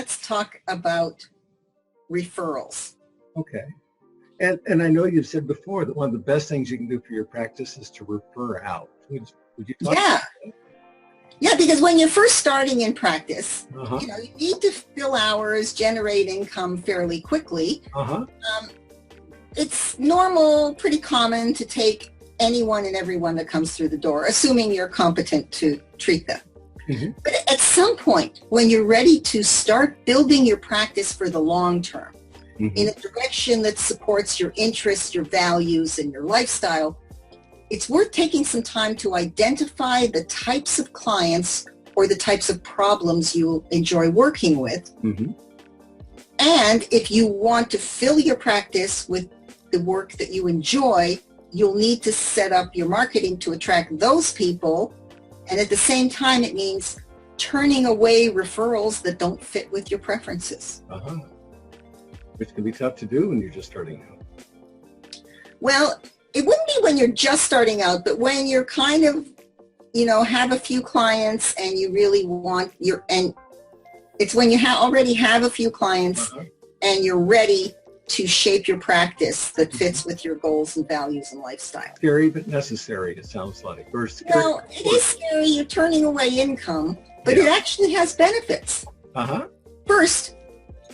let's talk about referrals. Okay. And I know you've said before that one of the best things you can do for your practice is to refer out. Would you talk about that? Yeah, because when you're first starting in practice, Uh-huh. you need to fill hours, generate income fairly quickly. Uh-huh. It's normal, pretty common to take anyone and everyone that comes through the door, assuming you're competent to treat them. Mm-hmm. But at some point, when you're ready to start building your practice for the long term, Mm-hmm. in a direction that supports your interests, your values, and your lifestyle, it's worth taking some time to identify the types of clients or the types of problems you enjoy working with. Mm-hmm. And if you want to fill your practice with the work that you enjoy, you'll need to set up your marketing to attract those people. And at the same time, it means turning away referrals that don't fit with your preferences. Uh-huh. Which can be tough to do when you're just starting out. Well, it wouldn't be when you're just starting out, but when you're kind of, have a few clients and you really want and it's when you already have a few clients Uh-huh. and you're ready to shape your practice that fits with your goals and values and lifestyle. Scary but necessary, it sounds like. Or scary. Well, it is scary. You're turning away income, but it actually has benefits. Uh-huh. First,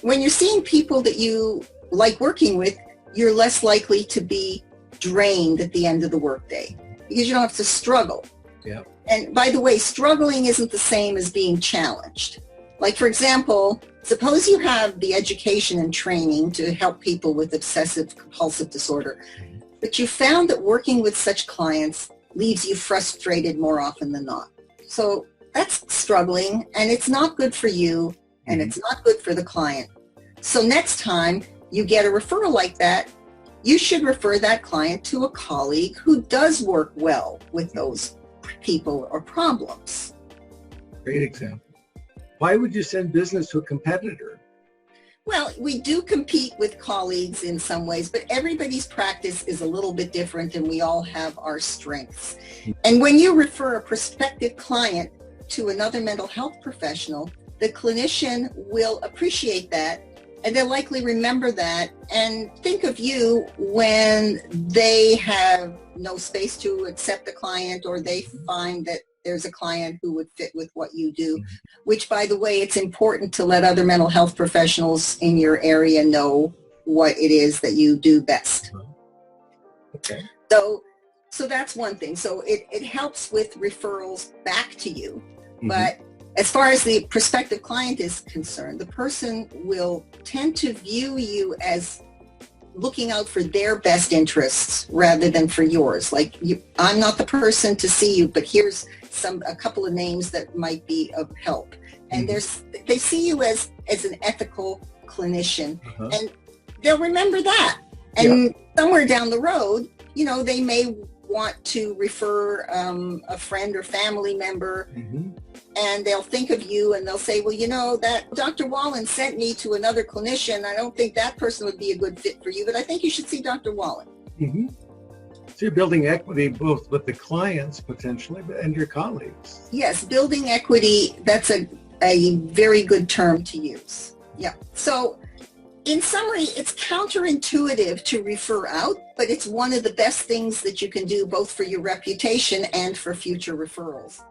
when you're seeing people that you like working with, you're less likely to be drained at the end of the workday because you don't have to struggle. Yeah. And by the way, struggling isn't the same as being challenged. Like, for example, suppose you have the education and training to help people with obsessive compulsive disorder, but you found that working with such clients leaves you frustrated more often than not. So that's struggling, and it's not good for you, and it's not good for the client. So next time you get a referral like that, you should refer that client to a colleague who does work well with those people or problems. Great example. Why would you send business to a competitor? Well, we do compete with colleagues in some ways, but everybody's practice is a little bit different and we all have our strengths. And when you refer a prospective client to another mental health professional, the clinician will appreciate that and they'll likely remember that and think of you when they have no space to accept a client or they find that there's a client who would fit with what you do, which, by the way, it's important to let other mental health professionals in your area know what it is that you do best. Okay. So that's one thing. So it helps with referrals back to you. But as far as the prospective client is concerned, the person will tend to view you as looking out for their best interests rather than for yours. Like, I'm not the person to see you, but here's a couple of names that might be of help. And they see you as an ethical clinician, and they'll remember that. And somewhere down the road, they may want to refer a friend or family member, and they'll think of you and they'll say, well, that Dr. Wallen sent me to another clinician. I don't think that person would be a good fit for you, but I think you should see Dr. Wallen. So you're building equity both with the clients potentially and your colleagues. Yes, building equity, that's a very good term to use. Yeah. So in summary, it's counterintuitive to refer out, but it's one of the best things that you can do both for your reputation and for future referrals.